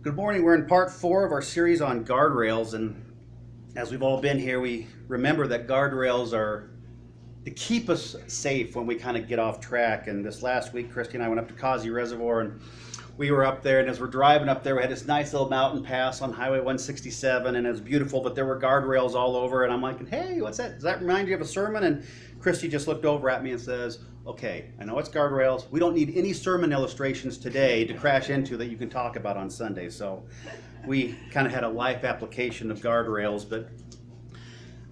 Good morning. We're in part 4 of our series on guardrails, and as we've all been here, we remember that guardrails are to keep us safe when we kind of get off track. And this last week, Christy and I went up to Causey Reservoir, and we were up there, and as we're driving up there, we had this nice little mountain pass on Highway 167, and it was beautiful, but there were guardrails all over, and I'm like, hey, what's that? Does that remind you of a sermon? And Christy just looked over at me and says, okay, I know it's guardrails. We don't need any sermon illustrations today to crash into that you can talk about on Sunday. So we kind of had a life application of guardrails, but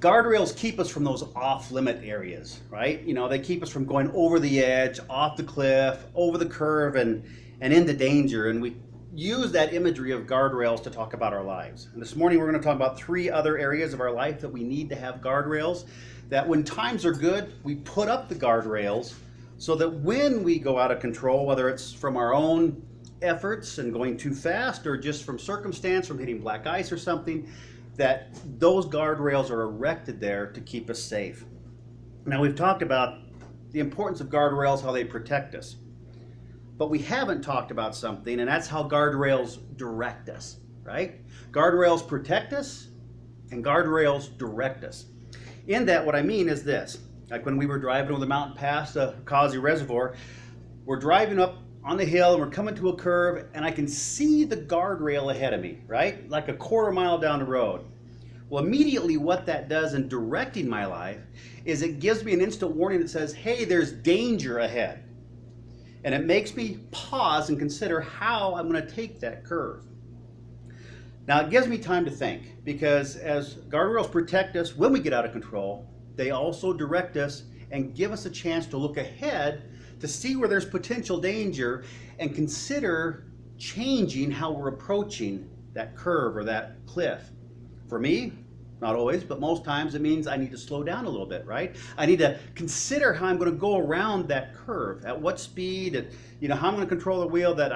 guardrails keep us from those off-limit areas, right? You know, they keep us from going over the edge, off the cliff, over the curve, and into danger. And we use that imagery of guardrails to talk about our lives. And this morning we're going to talk about 3 other areas of our life that we need to have guardrails, that when times are good, we put up the guardrails so that when we go out of control, whether it's from our own efforts and going too fast or just from circumstance, from hitting black ice or something, that those guardrails are erected there to keep us safe. Now, we've talked about the importance of guardrails, how they protect us. But we haven't talked about something, and that's how guardrails direct us, right? Guardrails protect us, and guardrails direct us. In that, what I mean is this. Like when we were driving over the mountain past the Causey Reservoir, we're driving up on the hill, and we're coming to a curve, and I can see the guardrail ahead of me, right? Like a quarter mile down the road. Well, immediately what that does in directing my life is it gives me an instant warning that says, hey, there's danger ahead. And it makes me pause and consider how I'm going to take that curve. Now, it gives me time to think, because as guardrails protect us when we get out of control, they also direct us and give us a chance to look ahead to see where there's potential danger and consider changing how we're approaching that curve or that cliff. For me, not always, but most times it means I need to slow down a little bit, right? I need to consider how I'm going to go around that curve, at what speed, and how I'm going to control the wheel, that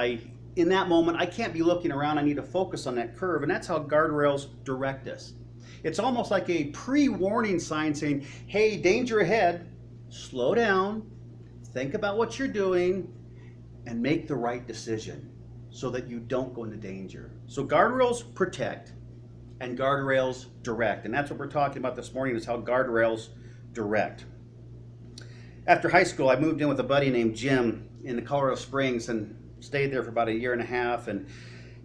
in that moment, I can't be looking around. I need to focus on that curve, and that's how guardrails direct us. It's almost like a pre-warning sign saying, hey, danger ahead, slow down, think about what you're doing, and make the right decision so that you don't go into danger. So guardrails protect, and guardrails direct. And that's what we're talking about this morning, is how guardrails direct. After high school, I moved in with a buddy named Jim in the Colorado Springs and stayed there for about 1.5 years. And,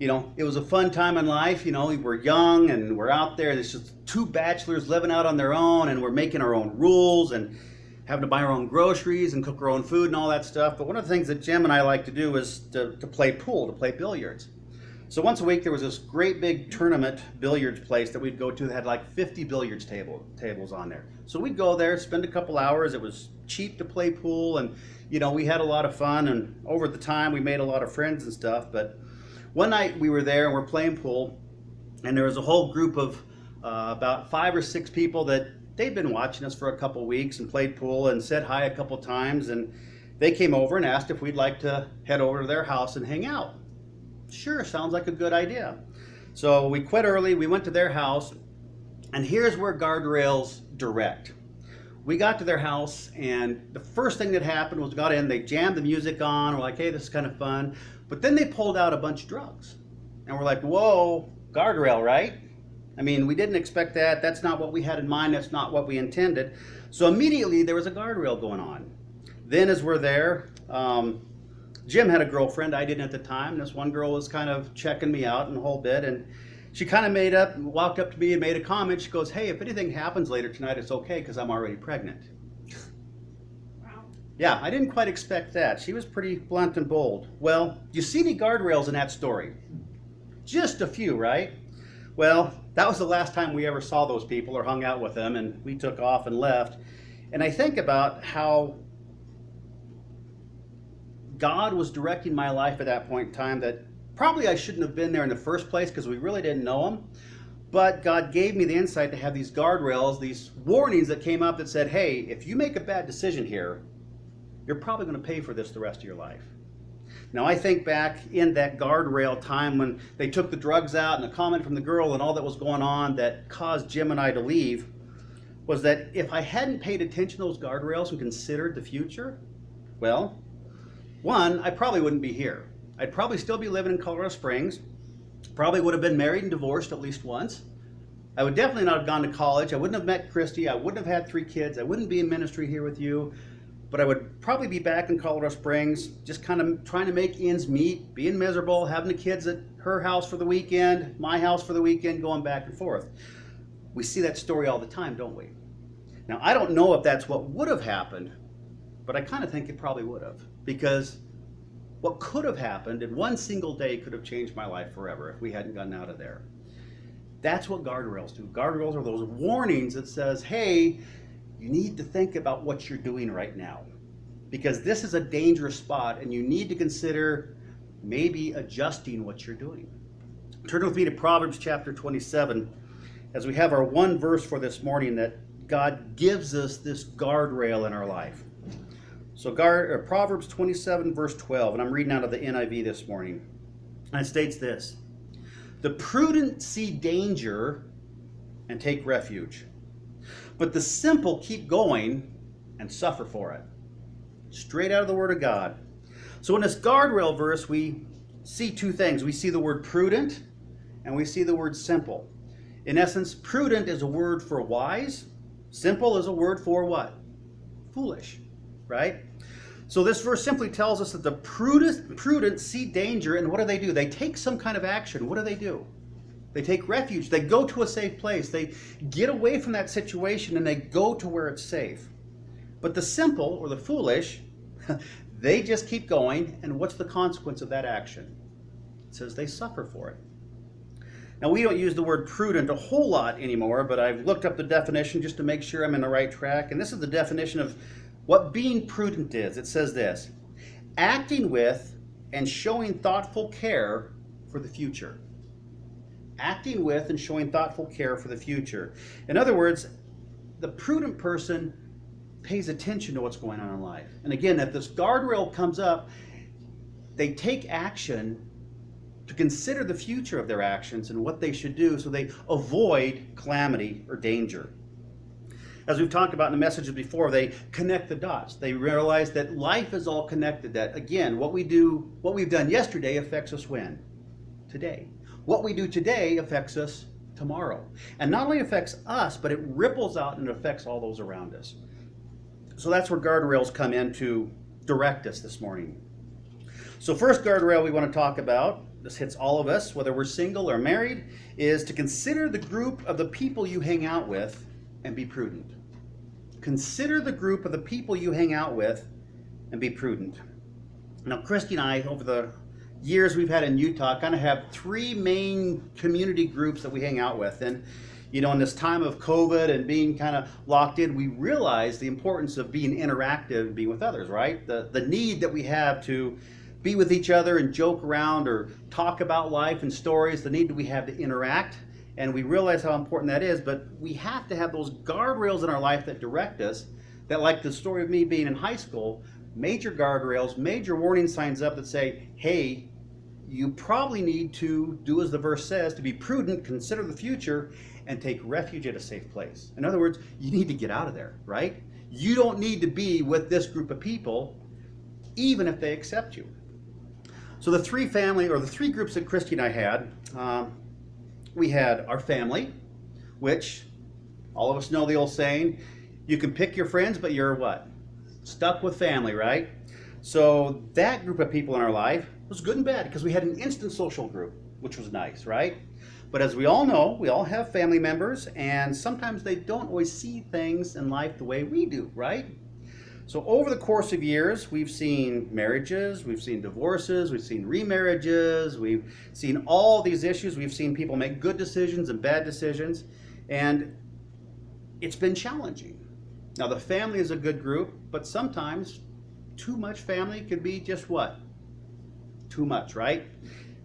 it was a fun time in life. We were young and we're out there. There's just 2 bachelors living out on their own, and we're making our own rules and having to buy our own groceries and cook our own food and all that stuff. But one of the things that Jim and I like to do is to play pool, to play billiards. So once a week there was this great big tournament billiards place that we'd go to that had like 50 billiards tables on there. So we'd go there, spend a couple hours. It was cheap to play pool, and we had a lot of fun, and over the time we made a lot of friends and stuff. But one night we were there and we're playing pool, and there was a whole group of about 5 or 6 people that they'd been watching us for a couple weeks and played pool and said hi a couple times, and they came over and asked if we'd like to head over to their house and hang out. Sure, sounds like a good idea. So we quit early, we went to their house, and here's where guardrails direct. We got to their house, and the first thing that happened was, got in, they jammed the music on, we're like, hey, this is kind of fun. But then they pulled out a bunch of drugs. And we're like, whoa, guardrail, right? I mean, we didn't expect that. That's not what we had in mind. That's not what we intended. So immediately there was a guardrail going on. Then as we're there, Jim had a girlfriend. I didn't at the time. This one girl was kind of checking me out a whole bit, and she kind of walked up to me and made a comment. She goes, hey, if anything happens later tonight, it's okay because I'm already pregnant. Wow. Yeah, I didn't quite expect that. She was pretty blunt and bold. Well, do you see any guardrails in that story? Just a few, right? Well, that was the last time we ever saw those people or hung out with them, and we took off and left. And I think about how God was directing my life at that point in time, that probably I shouldn't have been there in the first place because we really didn't know him. But God gave me the insight to have these guardrails, these warnings that came up that said, hey, if you make a bad decision here, you're probably going to pay for this the rest of your life. Now, I think back in that guardrail time when they took the drugs out and the comment from the girl and all that was going on that caused Jim and I to leave, was that if I hadn't paid attention to those guardrails and considered the future, well, one, I probably wouldn't be here. I'd probably still be living in Colorado Springs. Probably would have been married and divorced at least once. I would definitely not have gone to college. I wouldn't have met Christy. I wouldn't have had 3 kids. I wouldn't be in ministry here with you. But I would probably be back in Colorado Springs, just kind of trying to make ends meet, being miserable, having the kids at her house for the weekend, my house for the weekend, going back and forth. We see that story all the time, don't we? Now, I don't know if that's what would have happened, but I kind of think it probably would have, because what could have happened in one single day could have changed my life forever if we hadn't gotten out of there. That's what guardrails do. Guardrails are those warnings that says, hey, you need to think about what you're doing right now, because this is a dangerous spot and you need to consider maybe adjusting what you're doing. Turn with me to Proverbs chapter 27 as we have our one verse for this morning that God gives us this guardrail in our life. So Proverbs 27 verse 12, and I'm reading out of the NIV this morning, and it states this: the prudent see danger and take refuge, but the simple keep going and suffer for it. Straight out of the Word of God. So in this guardrail verse, we see 2 things. We see the word prudent and we see the word simple. In essence, prudent is a word for wise. Simple is a word for what? Foolish, right? So this verse simply tells us that the prudent see danger, and what do? They take some kind of action. What do? They take refuge. They go to a safe place. They get away from that situation and they go to where it's safe. But the simple or the foolish, they just keep going, and what's the consequence of that action? It says they suffer for it. Now, we don't use the word prudent a whole lot anymore, but I've looked up the definition just to make sure I'm in the right track, and this is the definition of what being prudent is. It says this: acting with and showing thoughtful care for the future. Acting with and showing thoughtful care for the future. In other words, the prudent person pays attention to what's going on in life. And again, if this guardrail comes up, they take action to consider the future of their actions and what they should do so they avoid calamity or danger. As we've talked about in the messages before, they connect the dots. They realize that life is all connected, that again, what we've done yesterday affects us when? Today. What we do today affects us tomorrow. And not only affects us, but it ripples out and affects all those around us. So that's where guardrails come in to direct us this morning. So first guardrail we want to talk about, this hits all of us, whether we're single or married, is to consider the group of the people you hang out with and be prudent. Consider the group of the people you hang out with and be prudent. Now, Christy and I, over the years we've had in Utah, kind of have 3 main community groups that we hang out with. And you know, in this time of COVID and being kind of locked in, we realize the importance of being interactive and being with others, right? The need that we have to be with each other and joke around or talk about life and stories, the need that we have to interact. And we realize how important that is, but we have to have those guardrails in our life that direct us, that, like the story of me being in high school, major guardrails, major warning signs up that say, hey, you probably need to do as the verse says, to be prudent, consider the future, and take refuge at a safe place. In other words, you need to get out of there, right? You don't need to be with this group of people, even if they accept you. So the 3 groups that Christy and I had, we had our family, which all of us know the old saying, you can pick your friends, but you're what? Stuck with family, right? So that group of people in our life was good and bad because we had an instant social group, which was nice, right? But as we all know, we all have family members, and sometimes they don't always see things in life the way we do, right? So over the course of years, we've seen marriages, we've seen divorces, we've seen remarriages, we've seen all these issues. We've seen people make good decisions and bad decisions, and it's been challenging. Now, the family is a good group, but sometimes too much family can be just what? Too much, right?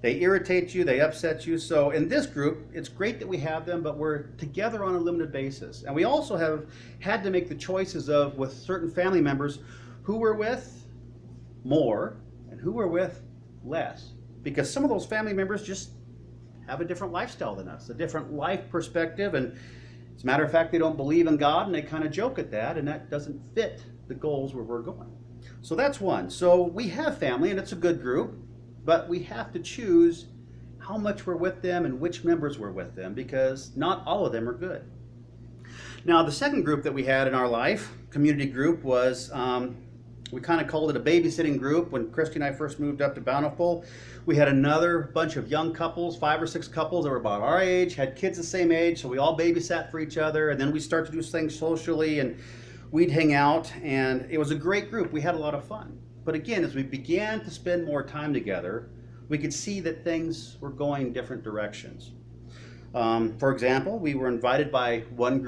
They irritate you, they upset you. So in this group, it's great that we have them, but we're together on a limited basis. And we also have had to make the choices of, with certain family members, who we're with more and who we're with less. Because some of those family members just have a different lifestyle than us, a different life perspective. And as a matter of fact, they don't believe in God, and they kind of joke at that, and that doesn't fit the goals where we're going. So that's one. So we have family, and it's a good group. But we have to choose how much we're with them and which members we're with them, because not all of them are good. Now, the second group that we had in our life, community group, was we kind of called it a babysitting group. When Christy and I first moved up to Bountiful, we had another bunch of young couples, 5 or 6 couples that were about our age, had kids the same age, so we all babysat for each other, and then we started to do things socially, and we'd hang out, and it was a great group. We had a lot of fun. But again, as we began to spend more time together, we could see that things were going different directions. For example, we were invited by one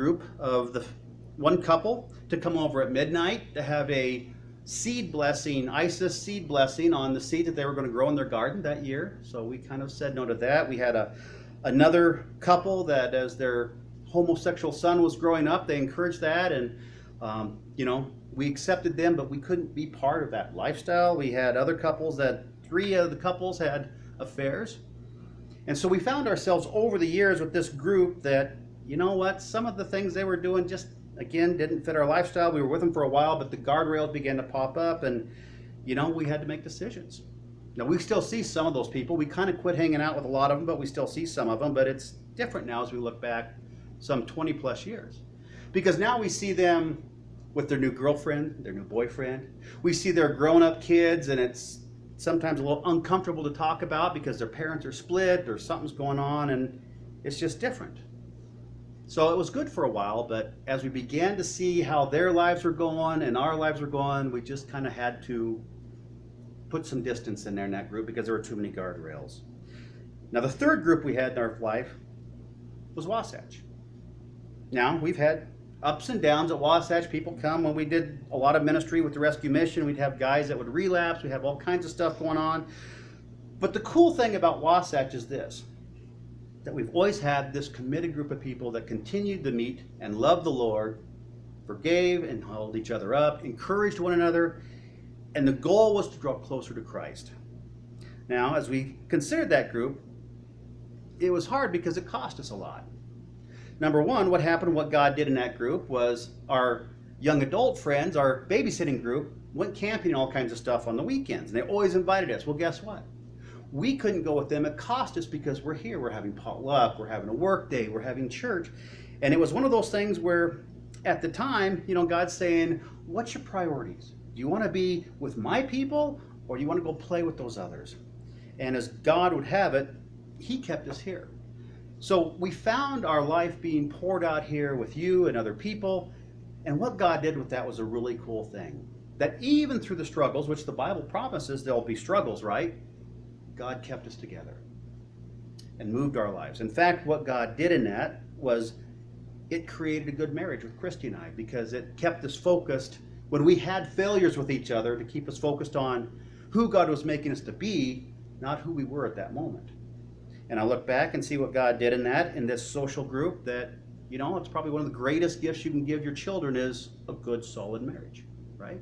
couple to come over at midnight to have a seed blessing, ISIS seed blessing on the seed that they were going to grow in their garden that year. So we kind of said no to that. We had another couple that, as their homosexual son was growing up, they encouraged that, and we accepted them, but we couldn't be part of that lifestyle. We had other couples that 3 of the couples had affairs. And so we found ourselves over the years with this group that, you know what, some of the things they were doing just, again, didn't fit our lifestyle. We were with them for a while, but the guardrails began to pop up, and, we had to make decisions. Now, we still see some of those people. We kind of quit hanging out with a lot of them, but we still see some of them. But it's different now as we look back some 20 plus years. Because now we see them with their new girlfriend, their new boyfriend. We see their grown-up kids, and it's sometimes a little uncomfortable to talk about because their parents are split or something's going on, and it's just different. So it was good for a while, but as we began to see how their lives were going and our lives were going, we just kind of had to put some distance in there in that group because there were too many guardrails. Now, the third group we had in our life was Wasatch. Now, we've had ups and downs at Wasatch. People come when we did a lot of ministry with the rescue mission. We'd have guys that would relapse. We'd have all kinds of stuff going on. But the cool thing about Wasatch is this, that we've always had this committed group of people that continued to meet and love the Lord, forgave and held each other up, encouraged one another, and the goal was to draw closer to Christ. Now, as we considered that group, it was hard because it cost us a lot. Number one, what happened, what God did in that group was our young adult friends, our babysitting group, went camping and all kinds of stuff on the weekends. And they always invited us. Well, guess what? We couldn't go with them. It cost us because we're here. We're having potluck. We're having a work day. We're having church. And it was one of those things where at the time, God's saying, what's your priorities? Do you want to be with my people, or do you want to go play with those others? And as God would have it, He kept us here. So we found our life being poured out here with you and other people. And what God did with that was a really cool thing. That even through the struggles, which the Bible promises there'll be struggles, right? God kept us together and moved our lives. In fact, what God did in that was it created a good marriage with Christy and I, because it kept us focused when we had failures with each other, to keep us focused on who God was making us to be, not who we were at that moment. And I look back and see what God did in that, in this social group, that, it's probably one of the greatest gifts you can give your children is a good, solid marriage, right?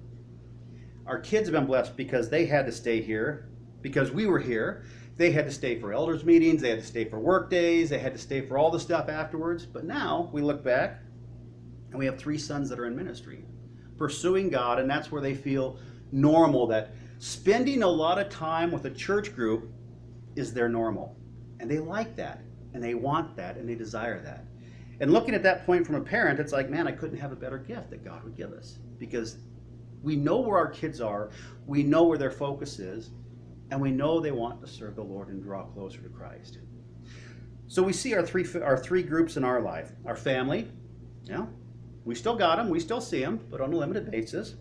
Our kids have been blessed because they had to stay here, because we were here. They had to stay for elders meetings, they had to stay for work days, they had to stay for all the stuff afterwards. But now we look back and we have 3 sons that are in ministry, pursuing God, and that's where they feel normal, that spending a lot of time with a church group is their normal. And they like that, and they want that, and they desire that. And looking at that point from a parent, it's like, man, I couldn't have a better gift that God would give us, because we know where our kids are, we know where their focus is, and we know they want to serve the Lord and draw closer to Christ. So we see our three groups in our life. Our family, we still got them, we still see them, but on a limited basis.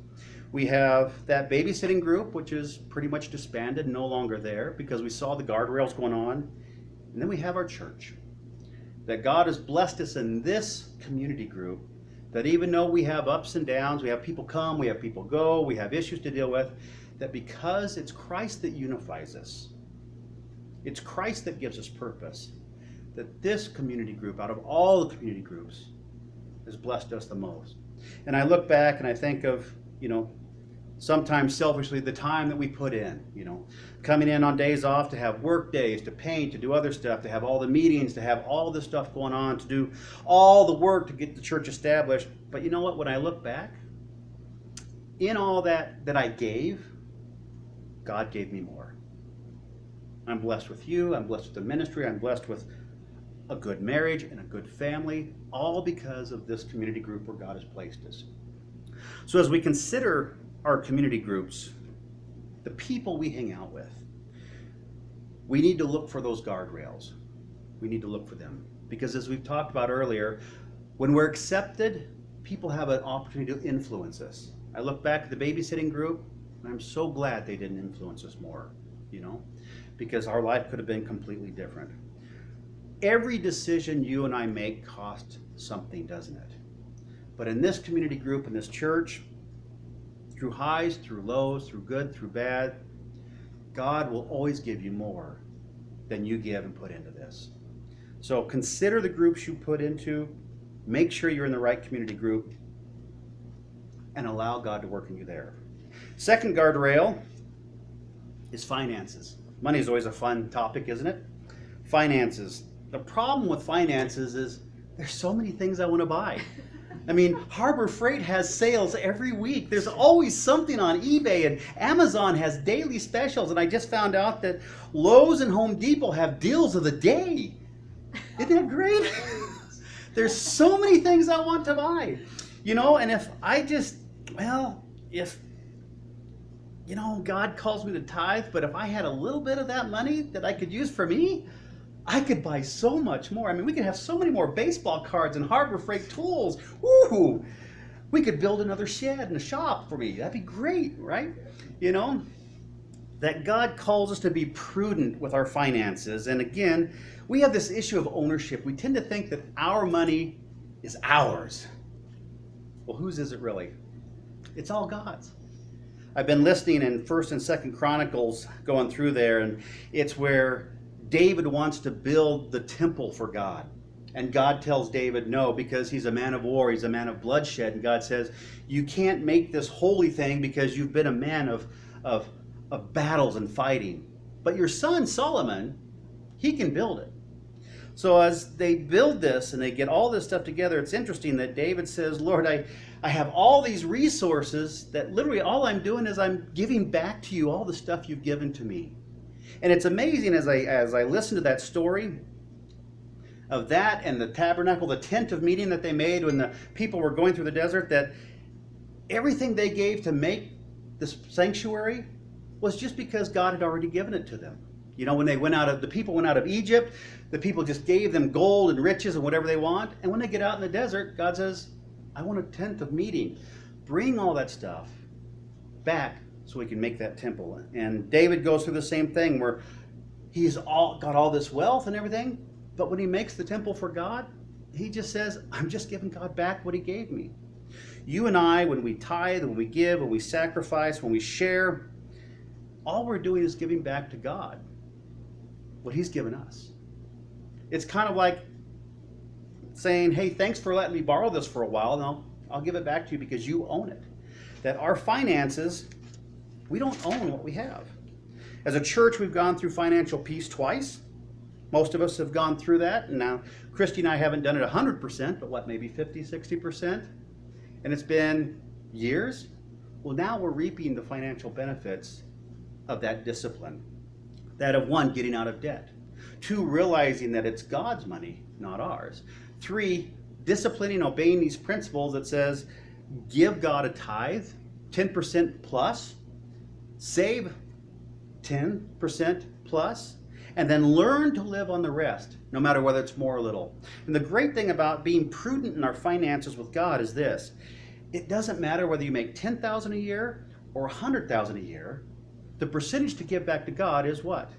We have that babysitting group, which is pretty much disbanded, no longer there, because we saw the guardrails going on. And then we have our church. That God has blessed us in this community group, that even though we have ups and downs, we have people come, we have people go, we have issues to deal with, that because it's Christ that unifies us, it's Christ that gives us purpose, that this community group, out of all the community groups, has blessed us the most. And I look back and I think of, sometimes selfishly, the time that we put in, coming in on days off to have work days, to paint, to do other stuff, to have all the meetings, to have all this stuff going on, to do all the work to get the church established. But you know what? When I look back, in all that I gave, God gave me more. I'm blessed with you. I'm blessed with the ministry. I'm blessed with a good marriage and a good family, all because of this community group where God has placed us. So as we consider our community groups, the people we hang out with, we need to look for those guardrails. We need to look for them. Because as we've talked about earlier, when we're accepted, people have an opportunity to influence us. I look back at the babysitting group, and I'm so glad they didn't influence us more, because our life could have been completely different. Every decision you and I make costs something, doesn't it? But in this community group, in this church, through highs, through lows, through good, through bad, God will always give you more than you give and put into this. So consider the groups you put into, make sure you're in the right community group, and allow God to work in you there. Second guardrail is finances. Money is always a fun topic, isn't it? Finances. The problem with finances is there's so many things I want to buy. I mean, Harbor Freight has sales every week. There's always something on eBay, and Amazon has daily specials. And I just found out that Lowe's and Home Depot have deals of the day. Isn't that great? There's so many things I want to buy. And if God calls me to tithe, but if I had a little bit of that money that I could use for me, I could buy so much more. I mean, we could have so many more baseball cards and Harbor Freight tools. Woo! We could build another shed and a shop for me. That'd be great, right? That God calls us to be prudent with our finances. And again, we have this issue of ownership. We tend to think that our money is ours. Well, whose is it really? It's all God's. I've been listening in 1st and 2nd Chronicles, going through there, and it's where David wants to build the temple for God. And God tells David no, because he's a man of war, he's a man of bloodshed. And God says, you can't make this holy thing because you've been a man of battles and fighting. But your son Solomon, he can build it. So as they build this and they get all this stuff together, it's interesting that David says, Lord, I have all these resources that literally all I'm doing is I'm giving back to you all the stuff you've given to me. And it's amazing as I listen to that story of that and the tabernacle, the tent of meeting that they made when the people were going through the desert, that everything they gave to make this sanctuary was just because God had already given it to them. When the people went out of Egypt, the people just gave them gold and riches and whatever they want. And when they get out in the desert, God says, I want a tent of meeting. Bring all that stuff back so we can make that temple. And David goes through the same thing where he's got all this wealth and everything, but when he makes the temple for God, he just says, I'm just giving God back what he gave me. You and I, when we tithe, when we give, when we sacrifice, when we share, all we're doing is giving back to God what he's given us. It's kind of like saying, hey, thanks for letting me borrow this for a while, and I'll give it back to you because you own it. That our finances, we don't own what we have. As a church, we've gone through financial peace twice. Most of us have gone through that, and now Christy and I haven't done it 100%, but maybe 50, 60%? And it's been years. Well, now we're reaping the financial benefits of that discipline. That of 1, getting out of debt. 2, realizing that it's God's money, not ours. 3, disciplining, obeying these principles that says, give God a tithe, 10% plus, save 10% plus, and then learn to live on the rest, no matter whether it's more or little. And the great thing about being prudent in our finances with God is this: it doesn't matter whether you make $10,000 a year or $100,000 a year. The percentage to give back to God is what?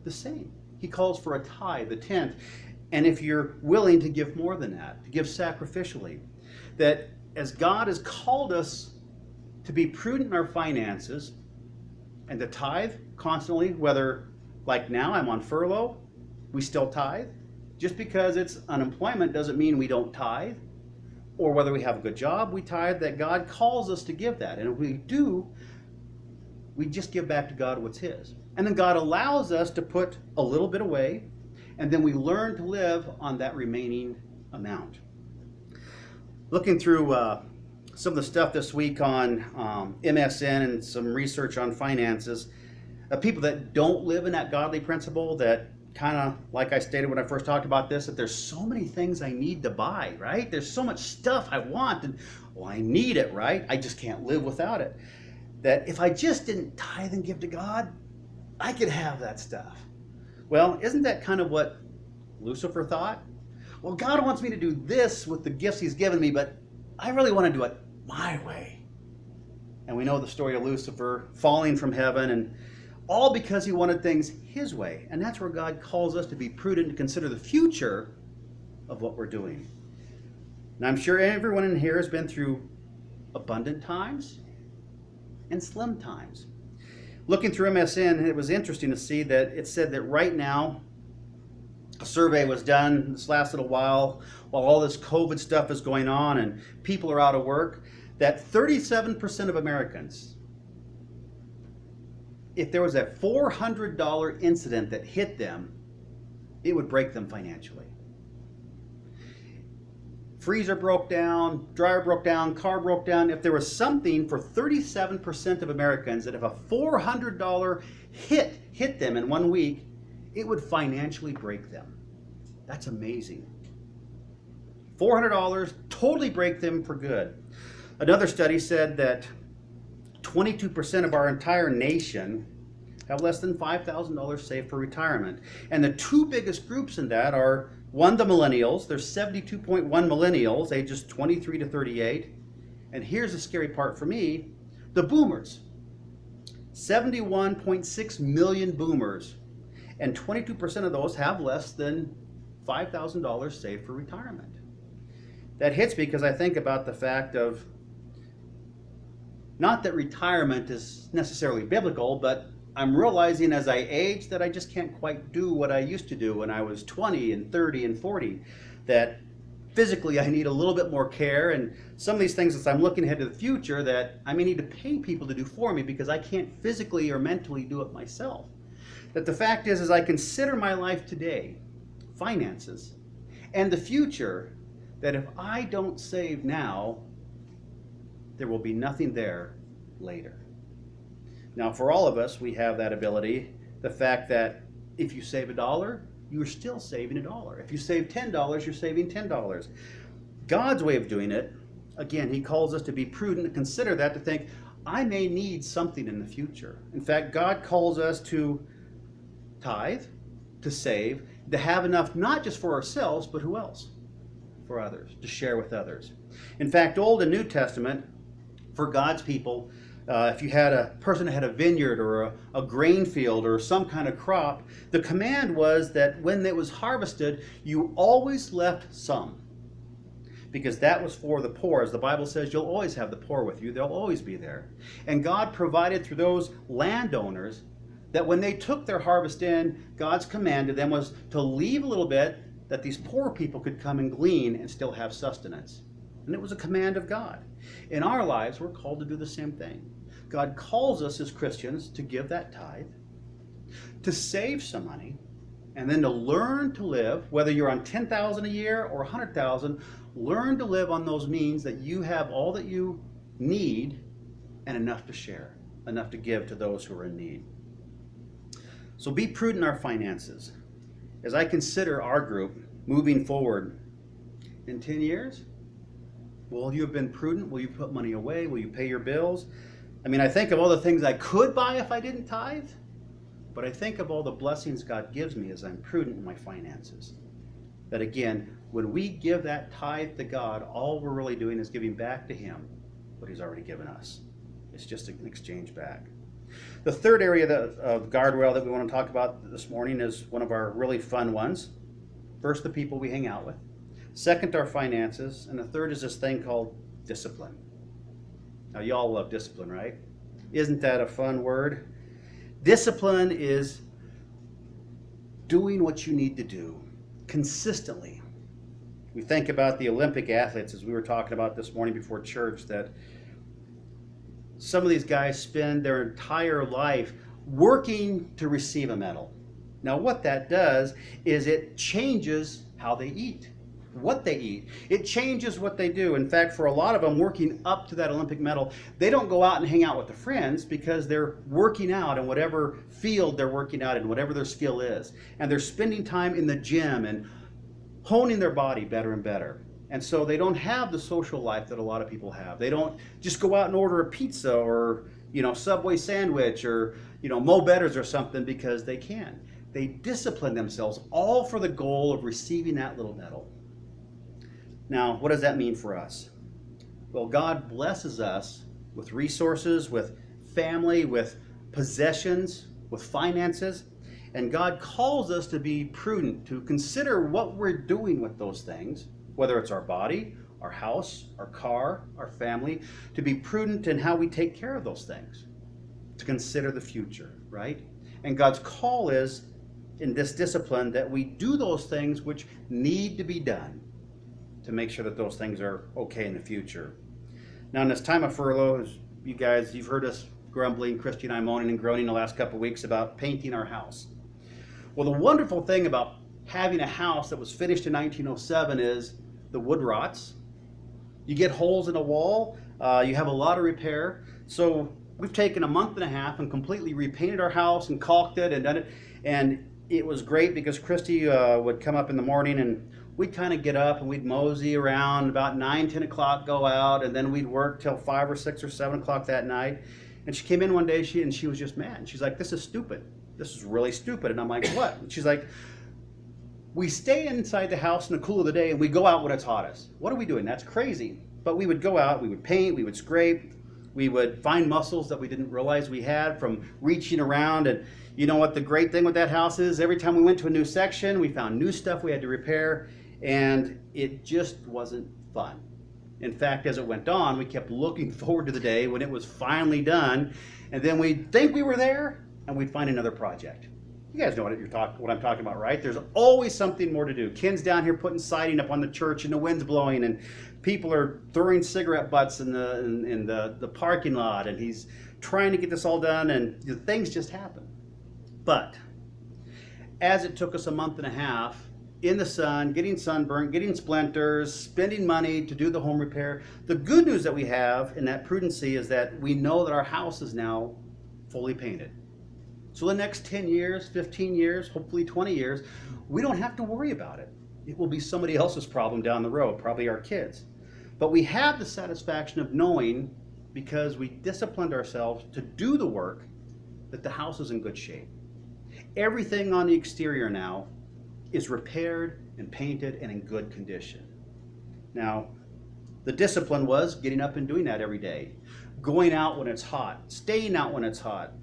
The same. He calls for a tithe, the tenth. And if you're willing to give more than that, to give sacrificially, that as God has called us to be prudent in our finances and to tithe constantly, whether like now I'm on furlough, we still tithe. Just because it's unemployment doesn't mean we don't tithe. Or whether we have a good job, we tithe, that God calls us to give that. And if we do, we just give back to God what's his. And then God allows us to put a little bit away, and then we learn to live on that remaining amount. Looking through some of the stuff this week on MSN and some research on finances, People that don't live in that godly principle, that kind of, like I stated when I first talked about this, that there's so many things I need to buy, right? There's so much stuff I want, and well, I need it, right? I just can't live without it. That if I just didn't tithe and give to God, I could have that stuff. Well, isn't that kind of what Lucifer thought? Well, God wants me to do this with the gifts he's given me, but I really want to do it my way. And we know the story of Lucifer falling from heaven, and all because he wanted things his way. And that's where God calls us to be prudent to consider the future of what we're doing. And I'm sure everyone in here has been through abundant times and slim times. Looking through MSN, it was interesting to see that it said that right now, a survey was done this last little while all this COVID stuff is going on and people are out of work, that 37% of Americans, if there was a $400 incident that hit them, it would break them financially. Freezer broke down, dryer broke down, car broke down. If there was something for 37% of Americans, that if a $400 hit them in 1 week, it would financially break them. That's amazing. $400 totally break them for good. Another study said that 22% of our entire nation have less than $5,000 saved for retirement. And the two biggest groups in that are, one, the millennials. There's 72.1 millennials, ages 23 to 38. And here's the scary part for me, the boomers. 71.6 million boomers. And 22% of those have less than $5,000 saved for retirement. That hits me because I think about the fact of, not that retirement is necessarily biblical, but I'm realizing as I age that I just can't quite do what I used to do when I was 20 and 30 and 40. That physically I need a little bit more care, and some of these things as I'm looking ahead to the future that I may need to pay people to do for me because I can't physically or mentally do it myself. That the fact is, as I consider my life today, finances, and the future, that if I don't save now, there will be nothing there later. Now, for all of us, we have that ability. The fact that if you save $1, you're still saving $1. If you save $10, you're saving $10. God's way of doing it, again, he calls us to be prudent, to consider that, to think, I may need something in the future. In fact, God calls us to tithe, to save, to have enough not just for ourselves, but who else? For others, to share with others. In fact, Old and New Testament, for God's people, if you had a person that had a vineyard or a grain field or some kind of crop, the command was that when it was harvested, you always left some. Because that was for the poor. As the Bible says, you'll always have the poor with you. They'll always be there. And God provided through those landowners that when they took their harvest in, God's command to them was to leave a little bit that these poor people could come and glean and still have sustenance. And it was a command of God. In our lives, we're called to do the same thing. God calls us as Christians to give that tithe, to save some money, and then to learn to live, whether you're on $10,000 a year or $100,000, learn to live on those means that you have all that you need and enough to share, enough to give to those who are in need. So be prudent in our finances. As I consider our group moving forward in 10 years, will you have been prudent? Will you put money away? Will you pay your bills? I mean, I think of all the things I could buy if I didn't tithe, but I think of all the blessings God gives me as I'm prudent in my finances. That again, when we give that tithe to God, all we're really doing is giving back to Him what He's already given us. It's just an exchange back. The third area of guardrail that we want to talk about this morning is one of our really fun ones. First, the people we hang out with. Second, our finances. And the third is this thing called discipline. Now, y'all love discipline, right? Isn't that a fun word? Discipline is doing what you need to do consistently. We think about the Olympic athletes, as we were talking about this morning before church, that some of these guys spend their entire life working to receive a medal. Now, what that does is it changes how they eat. what they eat. It changes what they do. In fact, for a lot of them working up to that Olympic medal, they don't go out and hang out with the friends because they're working out in whatever field they're working out in, whatever their skill is. And they're spending time in the gym and honing their body better and better. And so they don't have the social life that a lot of people have. They don't just go out and order a pizza or, Subway sandwich or, Mo Betters or something because they can. They discipline themselves all for the goal of receiving that little medal. Now, what does that mean for us? Well, God blesses us with resources, with family, with possessions, with finances, and God calls us to be prudent, to consider what we're doing with those things, whether it's our body, our house, our car, our family, to be prudent in how we take care of those things, to consider the future, right? And God's call is, in this discipline, that we do those things which need to be done to make sure that those things are okay in the future. Now, in this time of furlough, as you guys, you've heard us grumbling, Christy and I moaning and groaning the last couple of weeks about painting our house. Well, the wonderful thing about having a house that was finished in 1907 is the wood rots. You get holes in a wall, you have a lot of repair. So we've taken a month and a half and completely repainted our house and caulked it and done it. And it was great because Christy would come up in the morning and we'd kind of get up and we'd mosey around about 9-10 o'clock, go out, and then we'd work till 5 or 6 or 7 o'clock that night. And she came in one day and she was just mad. And she's like, this is stupid. This is really stupid. And I'm like, what? And she's like, we stay inside the house in the cool of the day and we go out when it's hottest. What are we doing? That's crazy. But we would go out, we would paint, we would scrape, we would find muscles that we didn't realize we had from reaching around. And you know what the great thing with that house is? Every time we went to a new section, we found new stuff we had to repair. And it just wasn't fun. In fact, as it went on, we kept looking forward to the day when it was finally done, and then we'd think we were there, and we'd find another project. You guys know what I'm talking about, right? There's always something more to do. Ken's down here putting siding up on the church, and the wind's blowing, and people are throwing cigarette butts in the parking lot, and he's trying to get this all done, and things just happen. But as it took us a month and a half, in the sun, getting sunburned, getting splinters, spending money to do the home repair. The good news that we have in that prudency is that we know that our house is now fully painted. So the next 10 years, 15 years, hopefully 20 years, we don't have to worry about it. It will be somebody else's problem down the road, probably our kids. But we have the satisfaction of knowing, because we disciplined ourselves to do the work, that the house is in good shape. Everything on the exterior now is repaired and painted and in good condition. Now, the discipline was getting up and doing that every day, going out when it's hot, staying out when it's hot,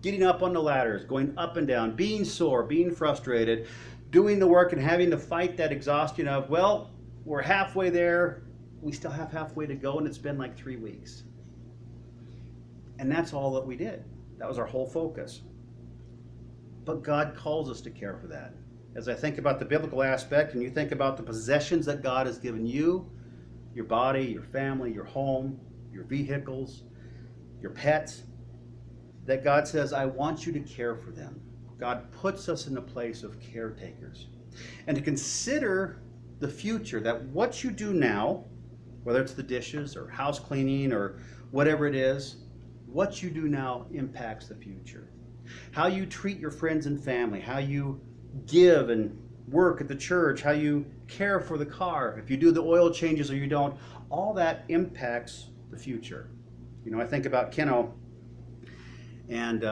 getting up on the ladders, going up and down, being sore, being frustrated, doing the work and having to fight that exhaustion of, well, we're halfway there, we still have halfway to go, and it's been like 3 weeks. And that's all that we did. That was our whole focus. But God calls us to care for that. As I think about the biblical aspect, and you think about the possessions that God has given you, your body, your family, your home, your vehicles, your pets, that God says, I want you to care for them. God puts us in the place of caretakers. And to consider the future, that what you do now, whether it's the dishes or house cleaning or whatever it is, what you do now impacts the future. How you treat your friends and family, how you give and work at the church, how you care for the car, if you do the oil changes or you don't, all that impacts the future. I think about Keno, and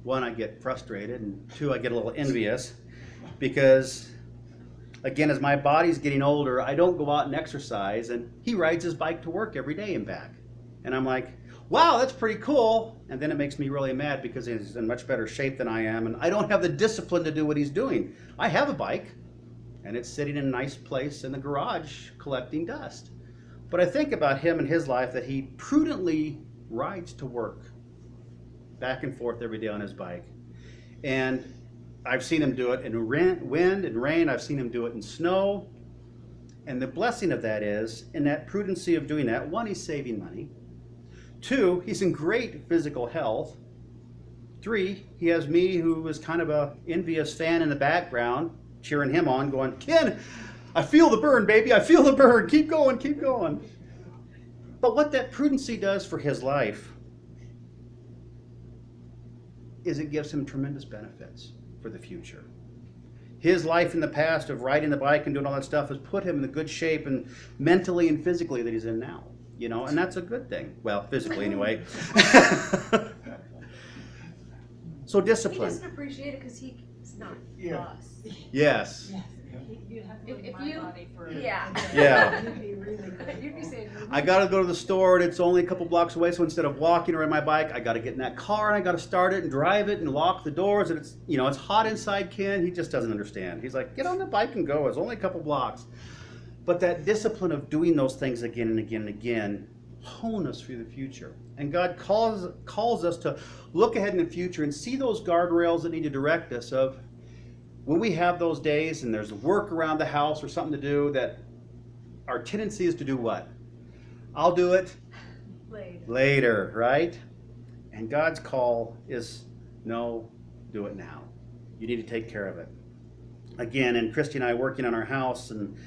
one, I get frustrated, and two, I get a little envious because, again, as my body's getting older, I don't go out and exercise, and he rides his bike to work every day and back. And I'm like, wow, that's pretty cool. And then it makes me really mad because he's in much better shape than I am, and I don't have the discipline to do what he's doing. I have a bike, and it's sitting in a nice place in the garage collecting dust. But I think about him and his life, that he prudently rides to work back and forth every day on his bike. And I've seen him do it in wind and rain. I've seen him do it in snow. And the blessing of that is, in that prudency of doing that, one, he's saving money. Two, he's in great physical health. Three, he has me, who is kind of a envious fan in the background, cheering him on, going, Ken, I feel the burn, baby. I feel the burn. Keep going, keep going. But what that prudency does for his life is it gives him tremendous benefits for the future. His life in the past of riding the bike and doing all that stuff has put him in the good shape and mentally and physically that he's in now. You know, and that's a good thing. Well, physically anyway. So He discipline. doesn't appreciate it because he's not Yeah. us. Yes. You'd have to If leave my you- body for. Yeah. Yeah. You'd be really good. You'd be saying, I got to go to the store and it's only a couple blocks away. So instead of walking or on my bike, I got to get in that car and I got to start it and drive it and lock the doors. And it's, you know, it's hot inside, Ken. He just doesn't understand. He's like, get on the bike and go. It's only a couple blocks. But that discipline of doing those things again and again and again hone us for the future. And God calls us to look ahead in the future and see those guardrails that need to direct us of when we have those days and there's work around the house or something to do that our tendency is to do what? I'll do it later, right? And God's call is no, do it now. You need to take care of it. Again, and Christy and I working on our house, and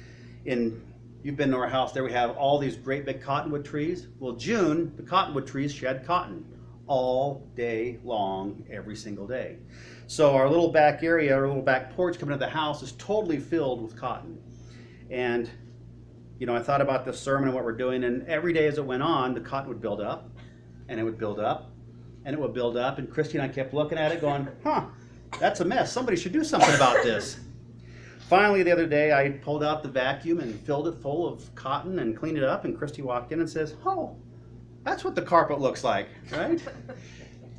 you've been to our house, there we have all these great big cottonwood trees. Well, June, the cottonwood trees shed cotton all day long, every single day. So our little back area, our little back porch coming to the house is totally filled with cotton. And, you know, I thought about this sermon and what we're doing, and every day as it went on, the cotton would build up, and it would build up, and it would build up, and Christy and I kept looking at it going, that's a mess. Somebody should do something about this. Finally, the other day, I pulled out the vacuum and filled it full of cotton and cleaned it up, and Christy walked in and says, oh, that's what the carpet looks like, right?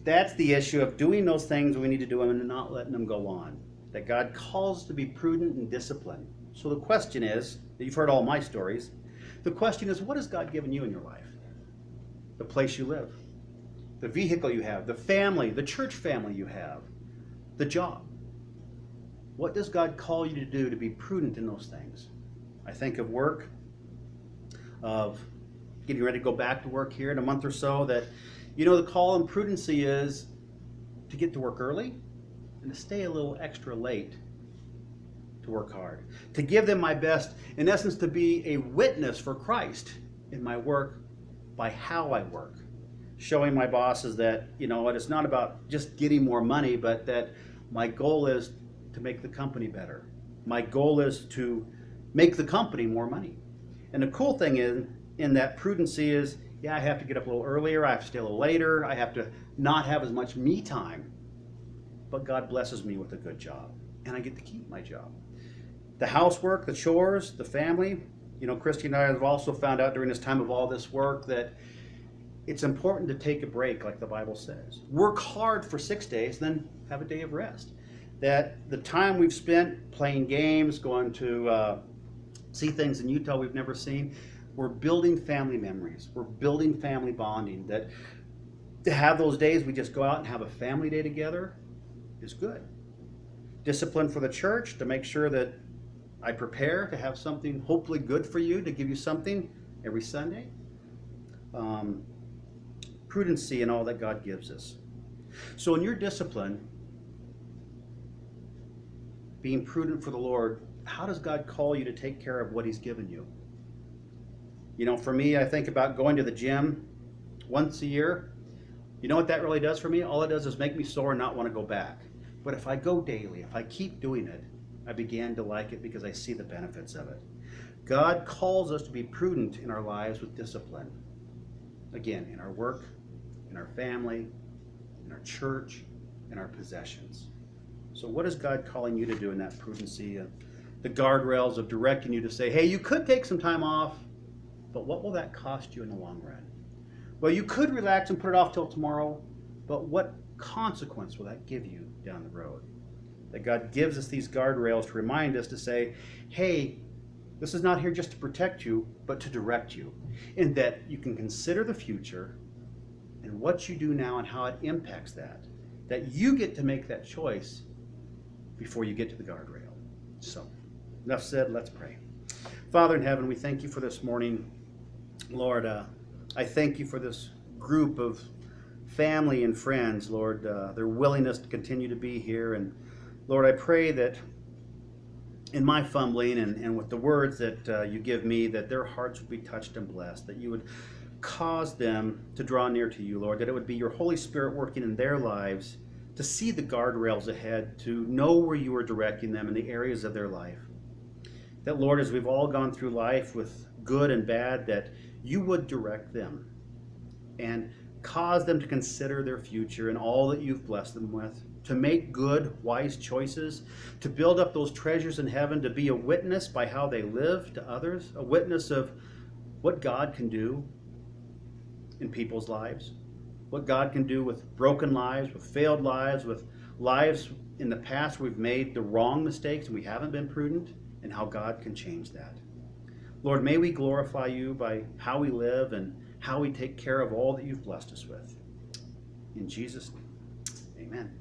That's the issue of doing those things we need to do and not letting them go on. That God calls us to be prudent and disciplined. So the question is, you've heard all my stories, the question is, what has God given you in your life? The place you live, the vehicle you have, the family, the church family you have, the job. What does God call you to do to be prudent in those things? I think of work, of getting ready to go back to work here in a month or so, that, you know, the call in prudency is to get to work early and to stay a little extra late to work hard. To give them my best, in essence, to be a witness for Christ in my work by how I work. Showing my bosses that, you know what, it's not about just getting more money, but that my goal is to make the company better. My goal is to make the company more money. And the cool thing is, in that prudency is, yeah, I have to get up a little earlier, I have to stay a little later, I have to not have as much me time, but God blesses me with a good job, and I get to keep my job. The housework, the chores, the family, you know, Christy and I have also found out during this time of all this work that it's important to take a break, like the Bible says. Work hard for 6 days, then have a day of rest. That the time we've spent playing games, going to see things in Utah we've never seen, we're building family memories. We're building family bonding. That to have those days we just go out and have a family day together is good. Discipline for the church to make sure that I prepare to have something hopefully good for you, to give you something every Sunday. Prudency in all that God gives us. So in your discipline, being prudent for the Lord, how does God call you to take care of what He's given you? You know, for me, I think about going to the gym once a year. You know what that really does for me? All it does is make me sore and not want to go back. But if I go daily, if I keep doing it, I began to like it because I see the benefits of it. God calls us to be prudent in our lives with discipline. Again, in our work, in our family, in our church, in our possessions. So what is God calling you to do in that prudency? The guardrails of directing you to say, hey, you could take some time off, but what will that cost you in the long run? Well, you could relax and put it off till tomorrow, but what consequence will that give you down the road? That God gives us these guardrails to remind us to say, hey, this is not here just to protect you, but to direct you. And that you can consider the future and what you do now and how it impacts that. That you get to make that choice before you get to the guardrail. So, enough said, let's pray. Father in heaven, we thank you for this morning. Lord, I thank you for this group of family and friends, Lord, their willingness to continue to be here. And Lord, I pray that in my fumbling and with the words that you give me, that their hearts would be touched and blessed, that you would cause them to draw near to you, Lord, that it would be your Holy Spirit working in their lives to see the guardrails ahead, to know where you are directing them in the areas of their life. That, Lord, as we've all gone through life with good and bad, that you would direct them and cause them to consider their future and all that you've blessed them with, to make good, wise choices, to build up those treasures in heaven, to be a witness by how they live to others, a witness of what God can do in people's lives, what God can do with broken lives, with failed lives, with lives in the past we've made the wrong mistakes and we haven't been prudent, and how God can change that. Lord, may we glorify you by how we live and how we take care of all that you've blessed us with. In Jesus' name, amen.